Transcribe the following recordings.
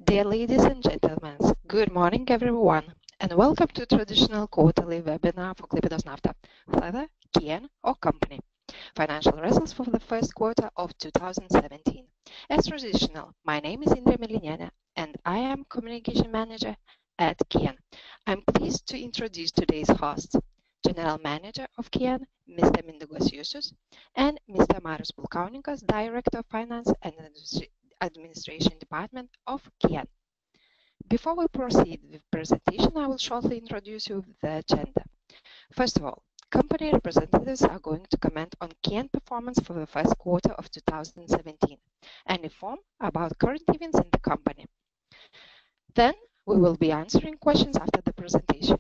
Dear ladies and gentlemen, good morning everyone, and welcome to traditional quarterly webinar for Klaipėdos Nafta, further KN or company. Financial results for the first quarter of 2017. As traditional, my name is Indrė Milinienė and I am Communication Manager at KN. I'm pleased to introduce today's hosts, General Manager of KN, Mr. Mindaugas Jucius, and Mr. Marius Pulkauninkas, Director of Finance and Administration Department of KN. Before we proceed with presentation, I will shortly introduce you with the agenda. First of all, company representatives are going to comment on KN performance for the first quarter of 2017 and inform about current events in the company. Then we will be answering questions after the presentation.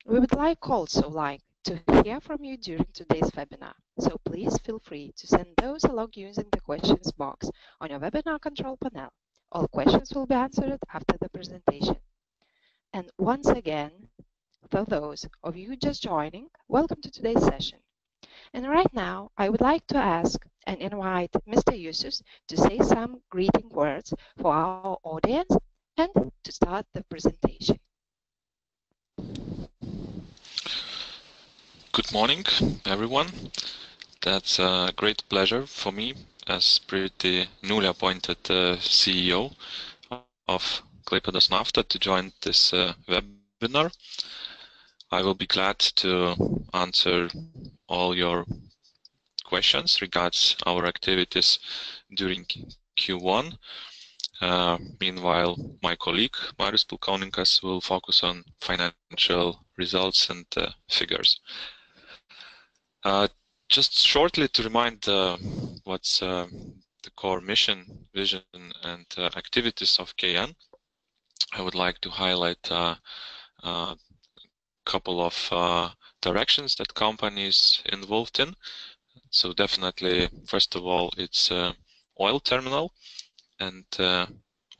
We would also like to hear from you during today's webinar, so please feel free to send those along using the questions box on your webinar control panel. All questions will be answered after the presentation. And once again, for those of you just joining, welcome to today's session. And right now, I would like to ask and invite Mr. Jucius to say some greeting words for our audience and to start the presentation. Good morning, everyone. That's a great pleasure for me as pretty newly appointed CEO of Klaipėdos Nafta to join this webinar. I will be glad to answer all your questions regards our activities during Q1. Meanwhile, my colleague Marius Pulkauninkas will focus on financial results and figures. Just shortly to remind what's the core mission, vision, and activities of KN, I would like to highlight a couple of directions that company is involved in. So definitely, first of all, it's oil terminal and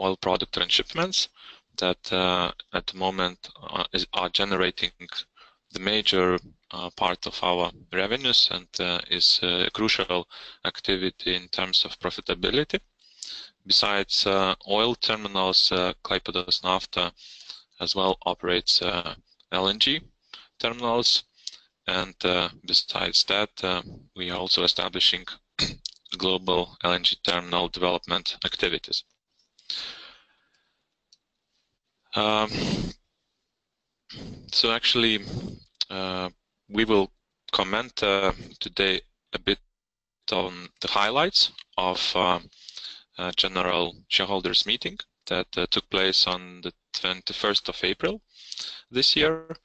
oil product transshipments that at the moment are generating the major part of our revenues and is a crucial activity in terms of profitability. Besides oil terminals, Klaipėdos Nafta as well operates LNG terminals, and besides that, we are also establishing global LNG terminal development activities. So actually, we will comment today a bit on the highlights of general shareholders meeting that took place on the 21st of April this year.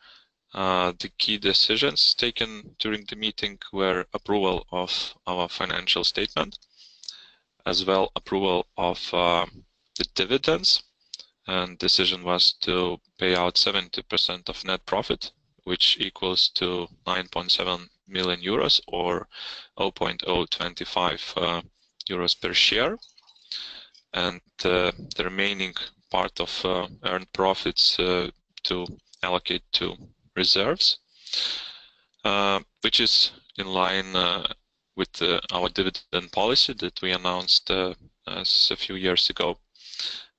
The key decisions taken during the meeting were approval of our financial statement, as well approval of the dividends, and decision was to pay out 70% of net profit, which equals to 9.7 million euros or 0.025 euros per share, and the remaining part of earned profits to allocate to reserves, which is in line with our dividend policy that we announced a few years ago.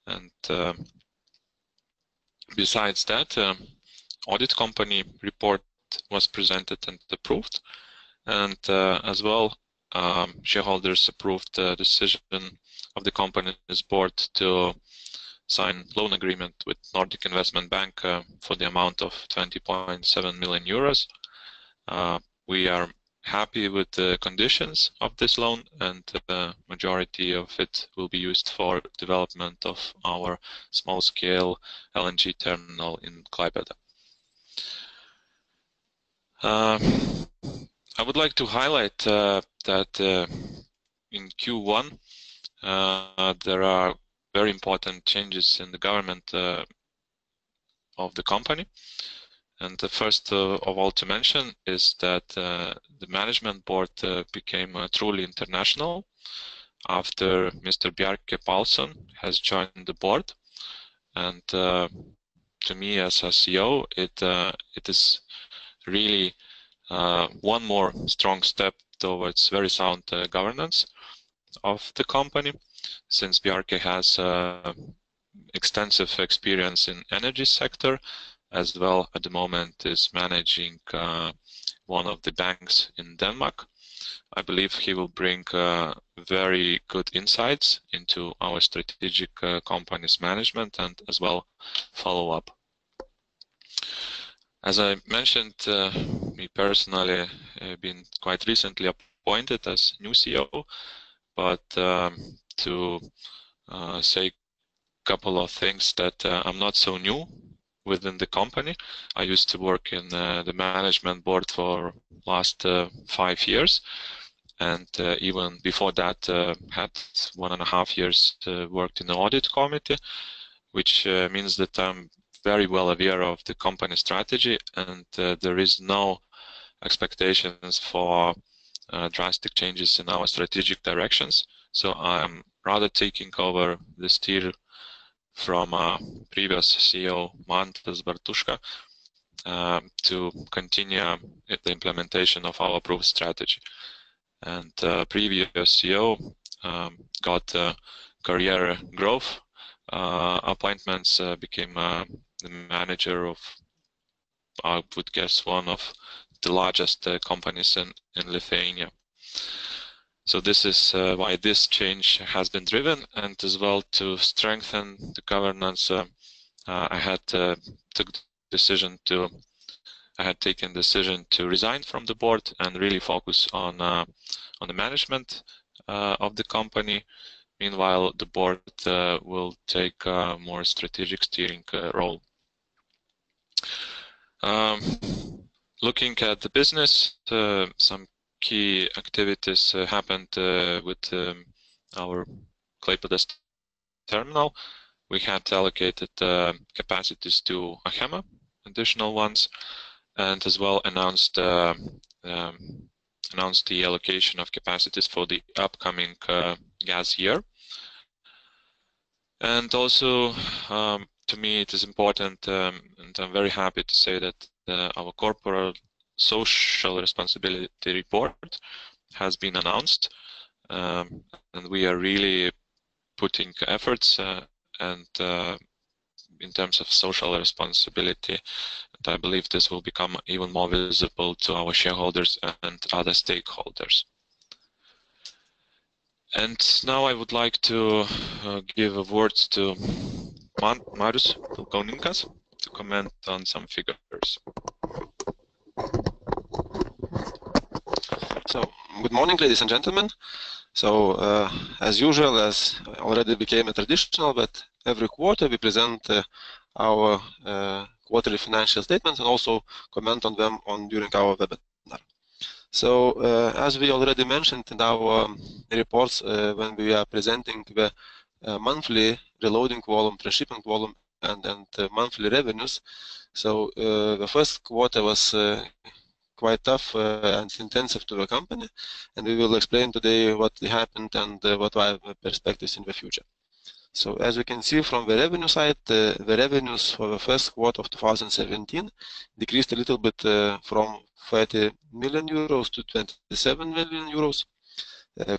And besides that, audit company report was presented and approved, and as well shareholders approved the decision of the company's board to sign loan agreement with Nordic Investment Bank for the amount of 20.7 million euros. We are happy with the conditions of this loan, and the majority of it will be used for development of our small-scale LNG terminal in Klaipėda. I would like to highlight that in Q1 there are very important changes in the government of the company. And the first of all to mention is that the management board became truly international after Mr. Bjarke Paulsson has joined the board. And to me as a CEO, it is really one more strong step towards very sound governance of the company, since Bjarke has extensive experience in energy sector, as well at the moment is managing one of the banks in Denmark. I believe he will bring very good insights into our strategic companies management and as well follow up. As I mentioned, me personally been quite recently appointed as new CEO, but to say a couple of things that I'm not so new within the company. I used to work in the management board for last 5 years, and even before that had 1.5 years worked in the audit committee, which means that I'm very well aware of the company strategy, and there is no expectations for drastic changes in our strategic directions. So I'm rather taking over the steer from previous CEO Mantas Bartuška to continue the implementation of our approved strategy. And previous CEO got career growth appointments, became the manager of, I would guess, one of the largest companies in Lithuania. So this is why this change has been driven, and as well to strengthen the governance. I had taken decision to resign from the board and really focus on the management of the company. Meanwhile, the board will take a more strategic steering role. Looking at the business, some key activities happened with our Klaipėdos terminal. We had allocated capacities to Achema, additional ones, and as well announced the allocation of capacities for the upcoming gas year. And also, to me, it is important, and I'm very happy to say that our corporate social responsibility report has been announced, and we are really putting efforts and in terms of social responsibility, and I believe this will become even more visible to our shareholders and other stakeholders. And now I would like to give a word to Marius Pulkauninkas to comment on some figures. So, good morning, ladies and gentlemen. So, as usual, as already became a traditional, but every quarter we present our quarterly financial statements and also comment on them during our webinar. So, as we already mentioned in our reports, when we are presenting the monthly reloading volume, transshipment volume, and monthly revenues, so the first quarter was quite tough and intensive to the company, and we will explain today what happened and what are the perspectives in the future. So as we can see from the revenue side, the revenues for the first quarter of 2017 decreased a little bit from 30 million euros to 27 million euros.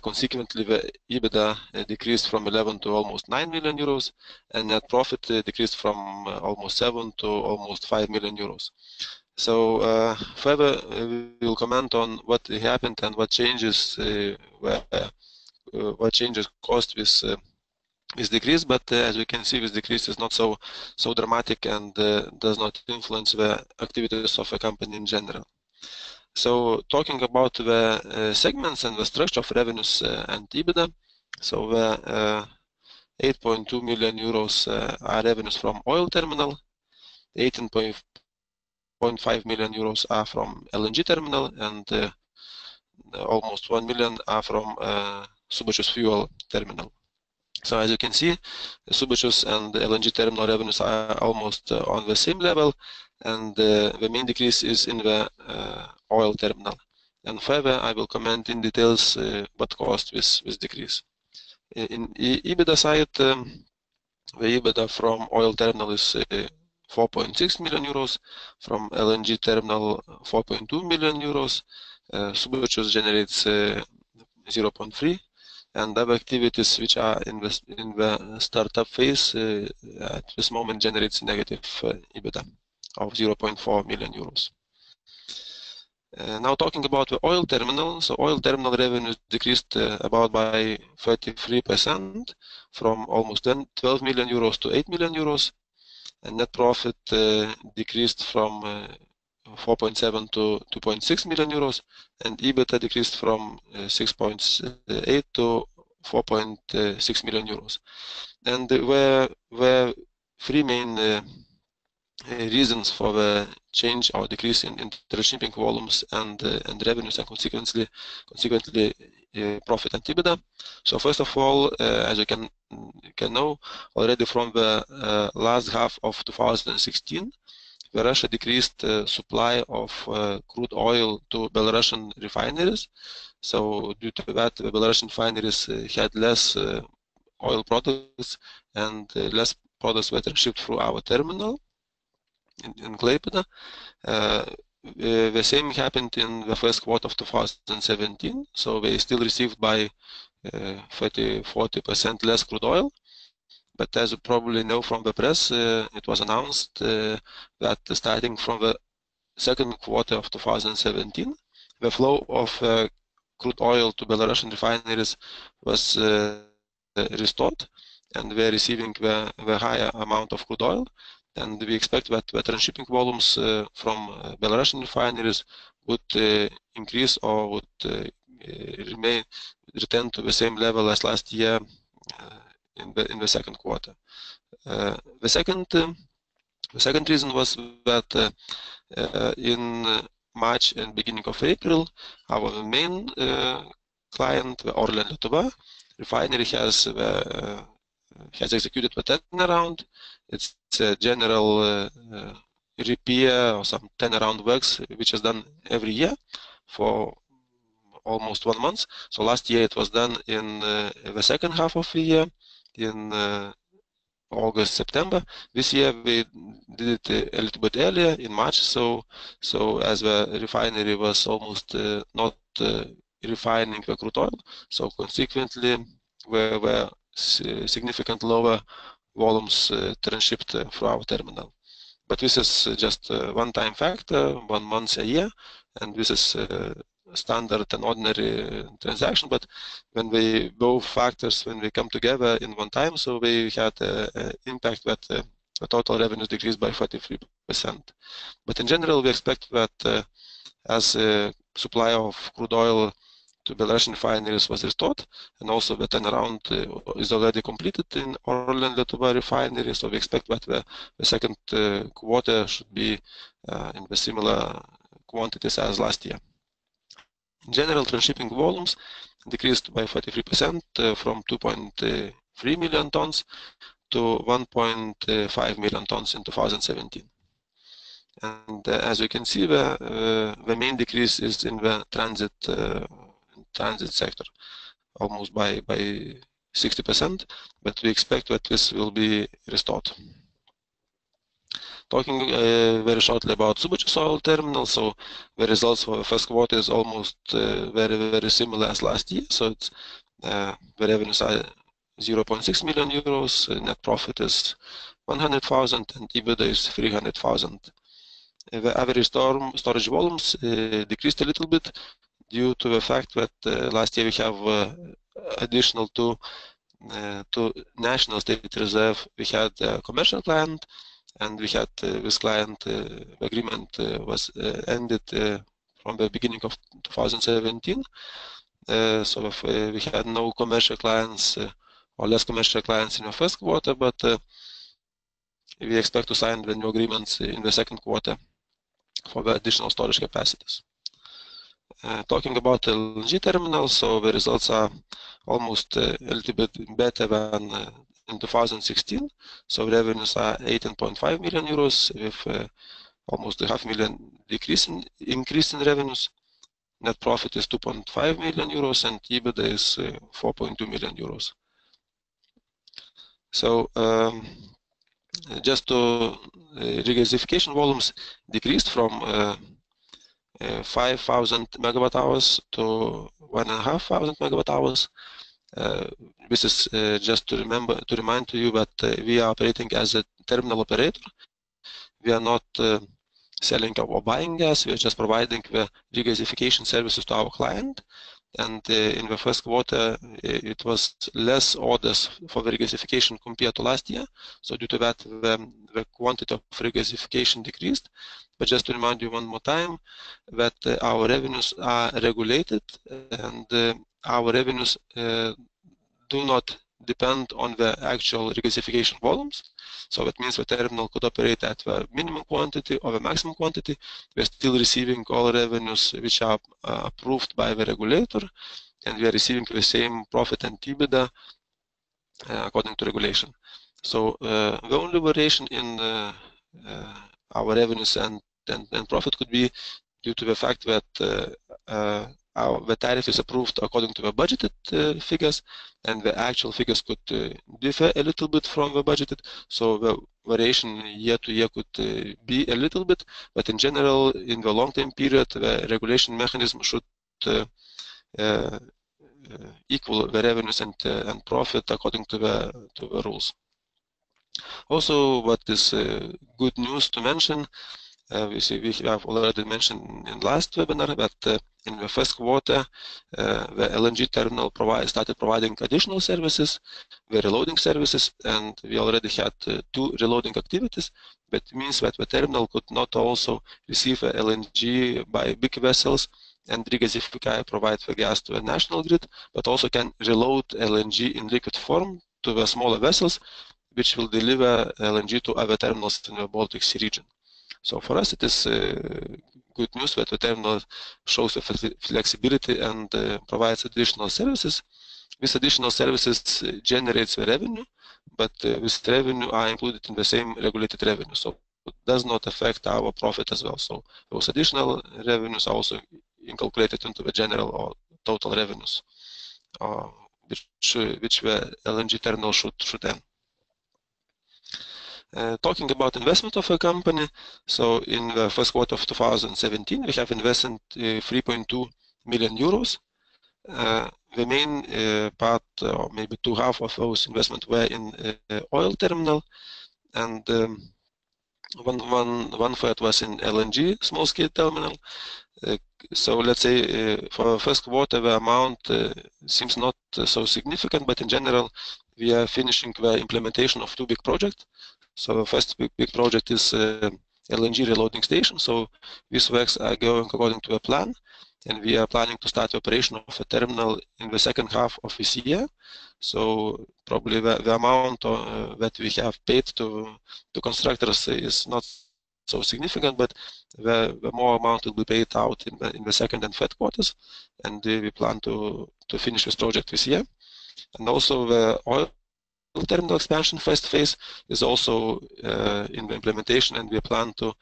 Consequently, the EBITDA decreased from 11 to almost 9 million euros, and net profit decreased from almost 7 to almost 5 million euros. So further, we will comment on what happened and what changes caused this decrease. But as we can see, this decrease is not so dramatic and does not influence the activities of a company in general. So talking about the segments and the structure of revenues and EBITDA, so the 8.2 million euros are revenues from oil terminal, 18.5 million euros are from LNG terminal, and almost 1 million are from Subačius fuel terminal. So as you can see, the Subačius and the LNG terminal revenues are almost on the same level, and the main decrease is in the oil terminal. And further, I will comment in details what caused this decrease. In EBITDA side, the EBITDA from oil terminal is 4.6 million euros, from LNG terminal 4.2 million euros, Subačius generates 0.3 and other activities which are in the startup phase at this moment generates negative EBITDA of 0.4 million euros. Now talking about the oil terminal, so oil terminal revenues decreased about by 33% from almost 12 million euros to 8 million euros, and net profit decreased from 4.7 to 2.6 million euros, and EBITDA decreased from 6.8 to 4.6 million euros. And there were three main reasons for the change or decrease in shipping volumes and revenues, and consequently profit and EBITDA. So first of all, as you can know already from the last half of 2016, Russia decreased supply of crude oil to Belarusian refineries. So due to that, the Belarusian refineries had less oil products and less products that were shipped through our terminal in Klaipėda. The same happened in the first quarter of 2017, so they still received by 40% less crude oil. But as you probably know from the press, it was announced that starting from the second quarter of 2017, the flow of crude oil to Belarusian refineries was restored, and we are receiving the higher amount of crude oil. And we expect that the transshipping volumes from Belarusian refineries would increase or would return to the same level as last year in the second quarter. The second reason was that in March and beginning of April, our main client, the Orlen Lietuva refinery, has executed the turnaround. It's a general repair or some turnaround works which is done every year for almost 1 month. So last year it was done in the second half of the year, in August, September. This year we did it a little bit earlier in March. So as the refinery was almost not refining the crude oil, so consequently were significant lower volumes transshipped through our terminal. But this is just a one-time factor, 1 month a year, and this is standard and ordinary transaction. But when both factors, when they come together in one time, so they had an impact that the total revenues decreased by 43%. But in general, we expect that as supply of crude oil to Belarusian refineries was restored, and also the turnaround is already completed in Orlen Lietuva refinery, so we expect that the second quarter should be in the similar quantities as last year. In general, transshipping volumes decreased by 43% from 2.3 million tons to 1.5 million tons in 2017. And as you can see, the main decrease is in the transit sector, almost by 60%, but we expect that this will be restored. Talking very shortly about Subačius oil terminal, so the results for the first quarter is almost very similar as last year. So it's the revenues are 0.6 million euros, net profit is 100,000, and EBITDA is 300,000. The average storage volumes decreased a little bit due to the fact that last year we have additional to national state reserve. We had a commercial client, and we had this client, the agreement was ended from the beginning of 2017. So we had no commercial clients or less commercial clients in the first quarter, but we expect to sign the new agreements in the second quarter for the additional storage capacities. Talking about the LNG terminal, so the results are almost a little bit better than in 2016. So revenues are 18.5 million euros with almost a $500,000 increase in revenues. Net profit is 2.5 million euros, and EBITDA is 4.2 million euros. So just to regasification volumes decreased from 5,000 megawatt hours to 1,500 megawatt hours, This is just to remind to you that we are operating as a terminal operator. We are not selling or buying gas. We are just providing the regasification services to our client. And in the first quarter, it was less orders for the regasification compared to last year. So due to that, the quantity of regasification decreased. But just to remind you one more time that our revenues are regulated, and our revenues do not depend on the actual regasification volumes. So that means the terminal could operate at the minimum quantity or the maximum quantity. We're still receiving all revenues which are approved by the regulator, and we are receiving the same profit and EBITDA according to regulation. So the only variation in our revenues and profit could be due to the fact that the tariff is approved according to the budgeted figures, and the actual figures could differ a little bit from the budgeted. So the variation year to year could be a little bit, but in general, in the long-term period, the regulation mechanism should equal the revenues and profit according to the rules. Also, what is good news to mention, we have already mentioned in last webinar that in the first quarter, the LNG terminal started providing additional services, the reloading services, and we already had 2 reloading activities. That means that the terminal could not also receive LNG by big vessels and regasify, provide the gas to the national grid, but also can reload LNG in liquid form to the smaller vessels, which will deliver LNG to other terminals in the Baltic Sea region. So for us, it is good news that the terminal shows the flexibility and provides additional services. These additional services generates the revenue, but this revenue are included in the same regulated revenue, so it does not affect our profit as well. So those additional revenues are also incorporated into the general or total revenues, which the LNG terminal should earn. Talking about investment of a company, so in the first quarter of 2017, we have invested 3.2 million euros. The main part, or maybe 2/2 of those investments, were in oil terminal, and one third was in LNG small-scale terminal. So let's say for the first quarter, the amount seems not so significant, but in general, we are finishing the implementation of 2 big projects. So the first big project is LNG reloading station. So these works are going according to a plan, and we are planning to start the operation of a terminal in the second half of this year. So probably the amount that we have paid to constructors is not so significant, but the more amount will be paid out in the second and third quarters, and we plan to finish this project this year. And also the oil terminal expansion first phase is also in the implementation, and we plan to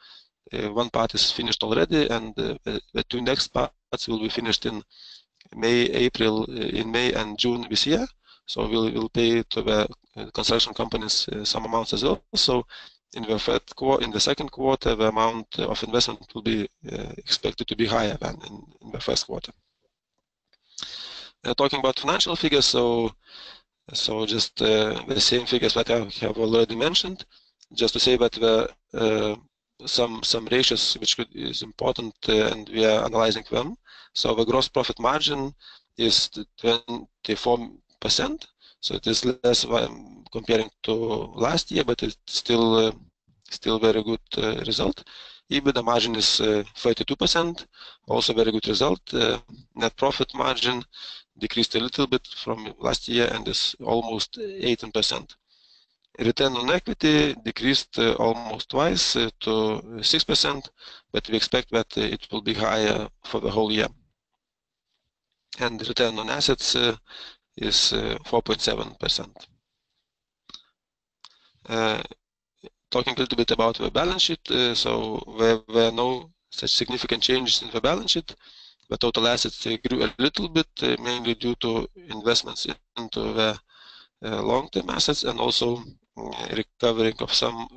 one part is finished already, and the 2 next parts will be finished in May and June this year. So we'll pay to the construction companies some amounts as well. So in the second quarter, the amount of investment will be expected to be higher than in the first quarter. Talking about financial figures, so just the same figures that I have already mentioned. Just to say that some ratios which is important, and we are analyzing them. So the gross profit margin is 24%. So it is less comparing to last year, but it's still very good result. EBITDA margin is 32%, also very good result. Net profit margin decreased a little bit from last year and is almost 18%. Return on equity decreased almost twice to 6%, but we expect that it will be higher for the whole year. And return on assets is 4.7%. Talking a little bit about the balance sheet, so there were no such significant changes in the balance sheet. The total assets grew a little bit, mainly due to investments into the long-term assets, and also recovering of some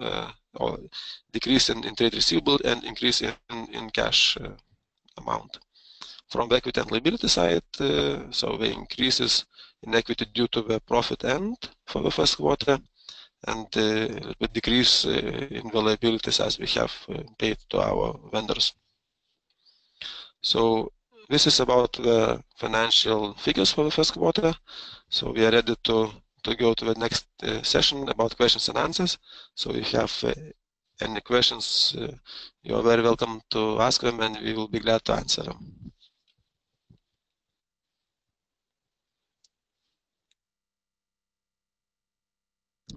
or decrease in trade receivable and increase in cash amount. From the equity and liability side, so the increases in equity due to the profit end for the first quarter, and the decrease in the liabilities as we have paid to our vendors. So this is about the financial figures for the first quarter. So we are ready to go to the next session about questions and answers. So if you have any questions, you are very welcome to ask them, and we will be glad to answer them.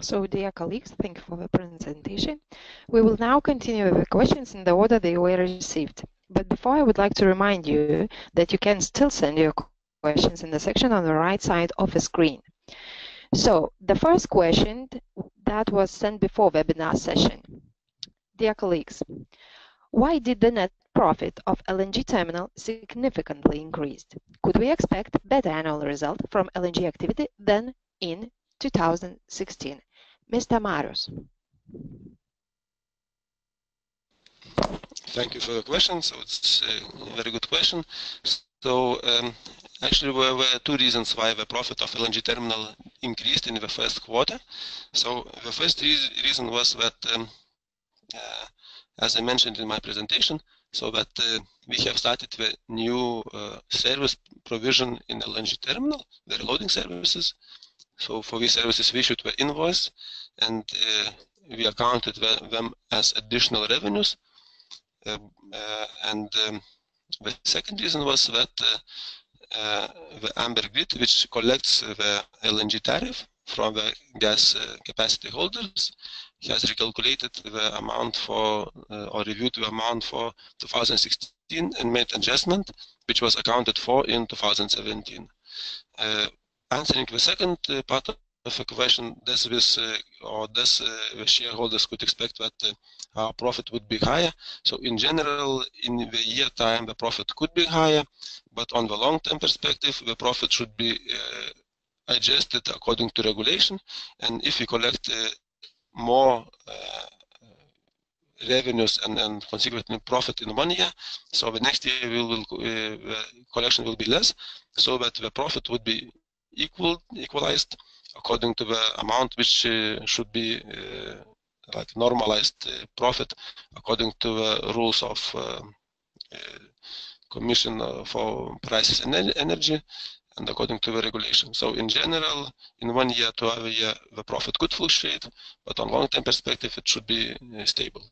So, dear colleagues, thank you for the presentation. We will now continue with the questions in the order they were received. But before, I would like to remind you that you can still send your questions in the section on the right side of the screen. So, the first question that was sent before webinar session. Dear colleagues, why did the net profit of LNG terminal significantly increase? Could we expect better annual result from LNG activity than in 2016? Mr. Marius. Thank you for the question. So it's a very good question. So actually there were two reasons why the profit of LNG terminal increased in the first quarter. So the first reason was that, as I mentioned in my presentation, so that we have started the new service provision in LNG terminal, the reloading services. So for these services we issued the invoice, and we accounted them as additional revenues. The second reason was that the Amber Grid, which collects the LNG tariff from the gas capacity holders, has recalculated the amount for, or reviewed the amount for 2016 and made adjustment, which was accounted for in 2017. Answering the second part of the question, does the shareholders could expect that our profit would be higher? So in general, in the year time, the profit could be higher, but on the long-term perspective, the profit should be adjusted according to regulation. And if we collect more revenues and consequently profit in 1 year, so the next year the collection will be less, so that the profit would be equalized according to the amount which should be like normalized profit according to the rules of Commission for Prices and Energy and according to the regulation. So in general, in 1 year to other year, the profit could fluctuate, but on long-term perspective, it should be stable.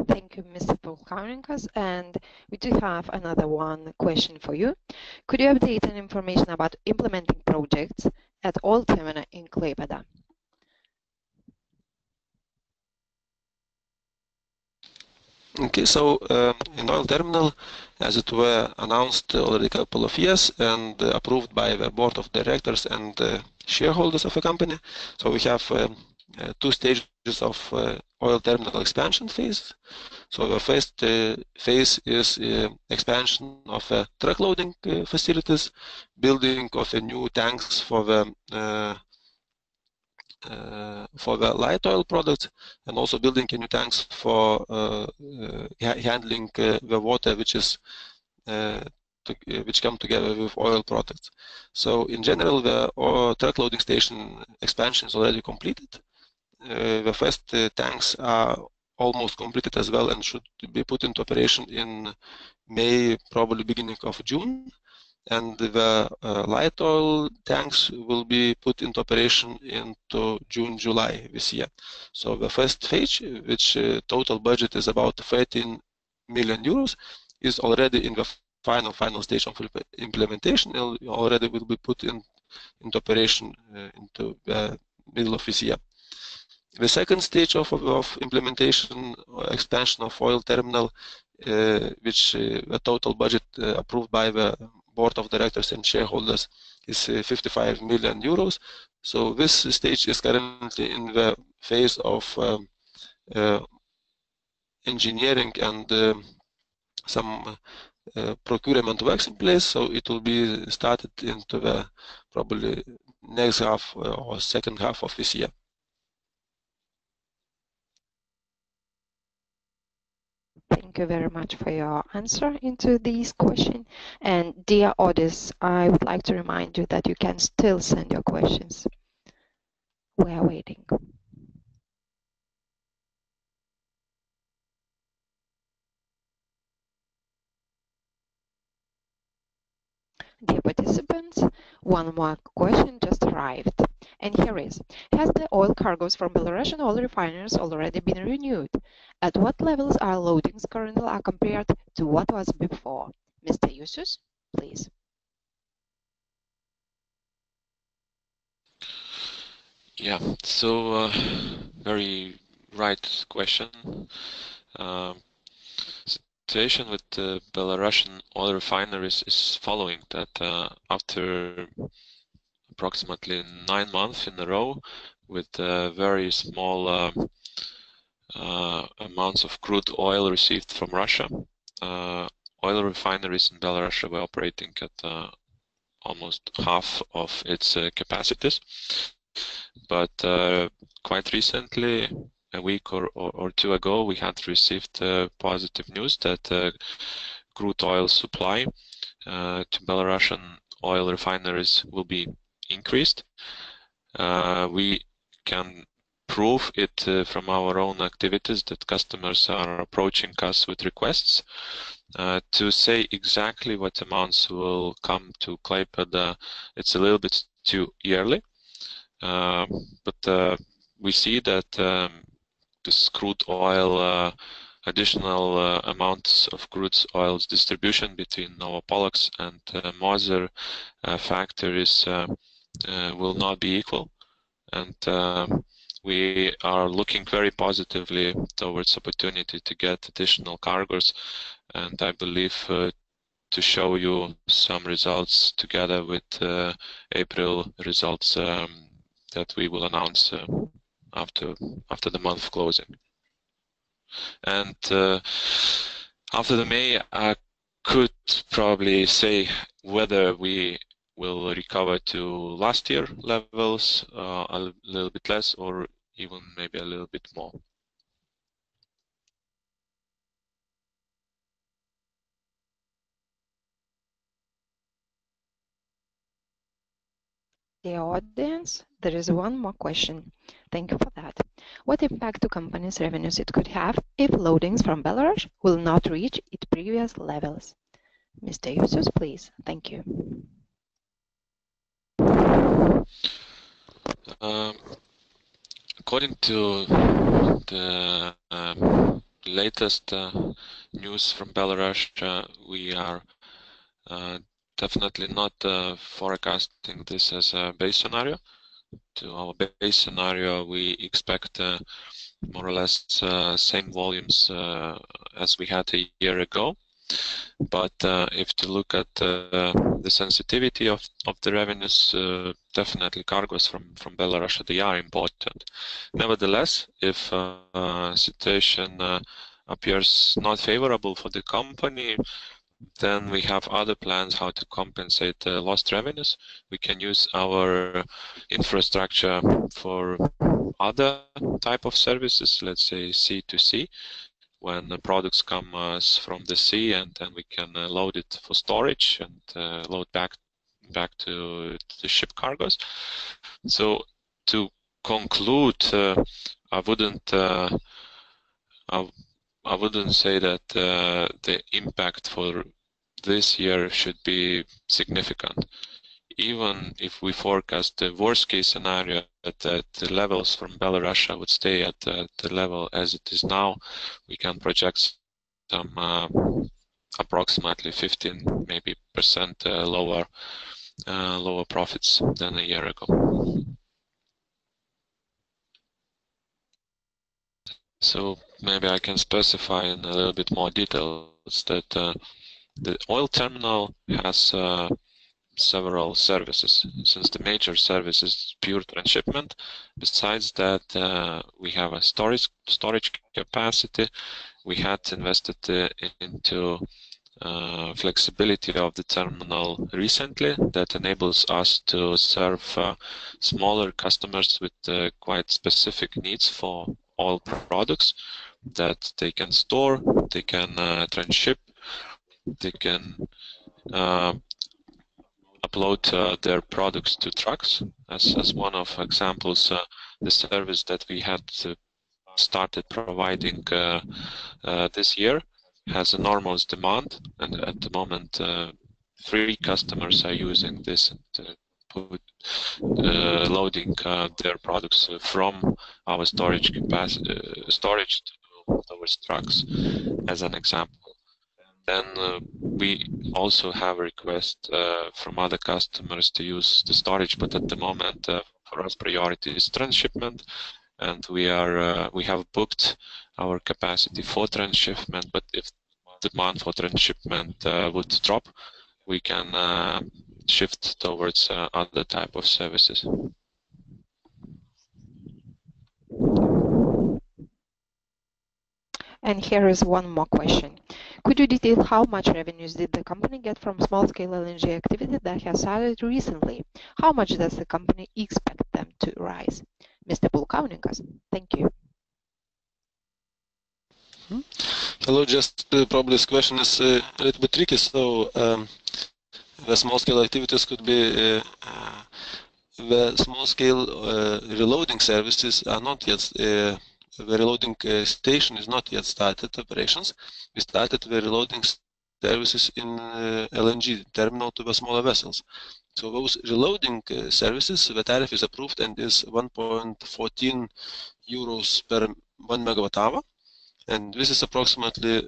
Thank you, Mr. Pulkauninkas. And we do have another one question for you. Could you update any information about implementing projects at oil terminal in Klaipėda? Okay, so in oil terminal, as it were announced already a couple of years and approved by the board of directors and shareholders of the company, so we have 2 stages of oil terminal expansion phase. So the first phase is expansion of truck loading facilities, building of new tanks for the light oil products, and also building new tanks for handling the water which come together with oil products. So in general, the truck loading station expansion is already completed. The first tanks are almost completed as well and should be put into operation in May, probably beginning of June. And the light oil tanks will be put into operation into June, July this year. So the first phase, which total budget is about 13 million euros, is already in the final stage of implementation. It already will be put into operation into the middle of this year. The second stage of implementation, expansion of oil terminal, which the total budget approved by the board of directors and shareholders is 55 million euros. So this stage is currently in the phase of engineering and some procurement works in place. So it will be started into the probably next half or second half of this year. Thank you very much for your answer into this question. And dear audience, I would like to remind you that you can still send your questions. We are waiting. Dear participants, one more question just arrived. And here is, has the oil cargoes from Belarusian oil refiners already been renewed? At what levels are loadings currently are compared to what was before? Mr. Jussius, please. Yeah, so very right question. Situation with the Belarusian oil refineries is following that after approximately 9 months in a row with very small amounts of crude oil received from Russia, oil refineries in Belarus were operating at almost half of its capacities. But quite recently, a week or two ago, we had received positive news that crude oil supply to Belarusian oil refineries will be increased. We can prove it from our own activities that customers are approaching us with requests. To say exactly what amounts will come to Klaipėda, it's a little bit too early. But we see that this crude oil, additional amounts of crude oil's distribution between Novopolocks and Moser factories will not be equal, and we are looking very positively towards opportunity to get additional cargoes, and I believe to show you some results together with April results that we will announce after the month closing. And after the May, I could probably say whether we will recover to last year levels, a little bit less, or even maybe a little bit more. Dear audience, there is one more question. Thank you for that. What impact to company's revenues it could have if loadings from Belarus will not reach its previous levels? Mr. Jussius, please. Thank you. According to the latest news from Belarus, we are definitely not forecasting this as a base scenario. To our base scenario, we expect more or less same volumes as we had a year ago. But if to look at the sensitivity of the revenues, definitely cargoes from Belarus, they are important. Nevertheless, if situation appears not favorable for the company, then we have other plans how to compensate lost revenues. We can use our infrastructure for other type of services, let's say C2C, when the products come from the sea, and then we can load it for storage and load back to the ship cargoes. So to conclude, I wouldn't say that the impact for this year should be significant. Even if we forecast the worst case scenario that the levels from Belarus would stay at the level as it is now, we can project some approximately 15 maybe % lower profits than a year ago. So maybe I can specify in a little bit more details that the oil terminal has several services. Since the major service is pure transshipment, besides that we have a storage capacity. We had invested into flexibility of the terminal recently that enables us to serve smaller customers with quite specific needs for oil products. that they can store, they can transship, they can upload their products to trucks. As one of examples, the service that we had started providing this year has enormous demand, and at the moment 3 customers are using this and loading their products from our storage capacity, storage towards trucks, as an example. Then we also have a request from other customers to use the storage, but at the moment for us priority is transshipment, and we have booked our capacity for transshipment. But if demand for transshipment would drop, we can shift towards other type of services. And here is one more question. Could you detail how much revenues did the company get from small-scale LNG activity that has started recently? How much does the company expect them to rise? Mr. Pulkauninkas, thank you. Hello, just probably this question is a little bit tricky. So the small-scale activities could be the small-scale reloading services are not yet. The reloading station is not yet started operations. We started the reloading services in LNG terminal to the smaller vessels. So those reloading services, the tariff is approved and is 1.14 euros per 1 megawatt hour, and this is approximately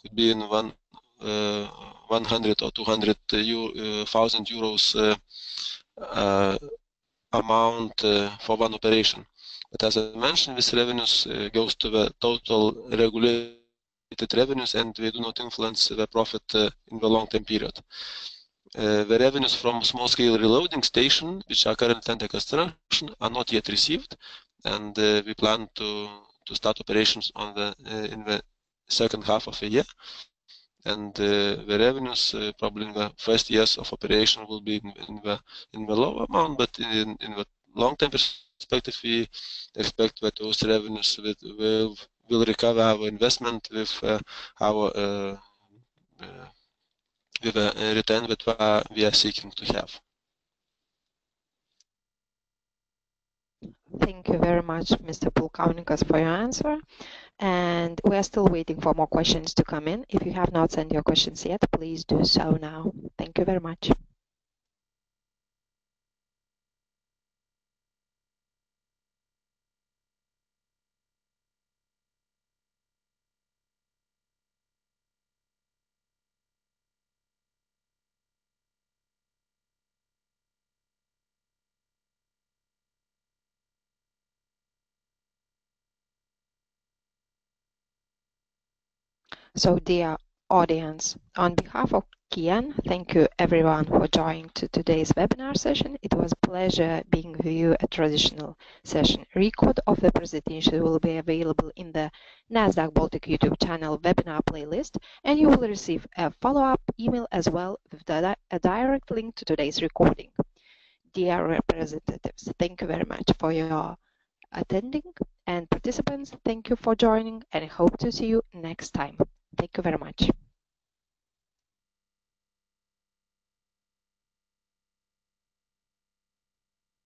could be in 100 or 200,000 euros amount for one operation. But as I mentioned, this revenues goes to the total regulated revenues, and we do not influence the profit in the long-term period. The revenues from small-scale reloading station, which are currently under construction, are not yet received, and we plan to start operations on in the second half of the year. And the revenues probably in the first years of operation will be in the low amount, but in the long-term perspective, we expect that those revenues will recover our investment with our with a return that we are seeking to have. Thank you very much, Mr. Pulkauninkas, for your answer. And we are still waiting for more questions to come in. If you have not sent your questions yet, please do so now. Thank you very much. So, dear audience, on behalf of KIEN, thank you everyone for joining to today's webinar session. It was a pleasure being with you at traditional session. Record of the presentation will be available in the Nasdaq Baltic YouTube channel webinar playlist, and you will receive a follow-up email as well with a direct link to today's recording. Dear representatives, thank you very much for your attending, and participants, thank you for joining, and I hope to see you next time. Thank you very much.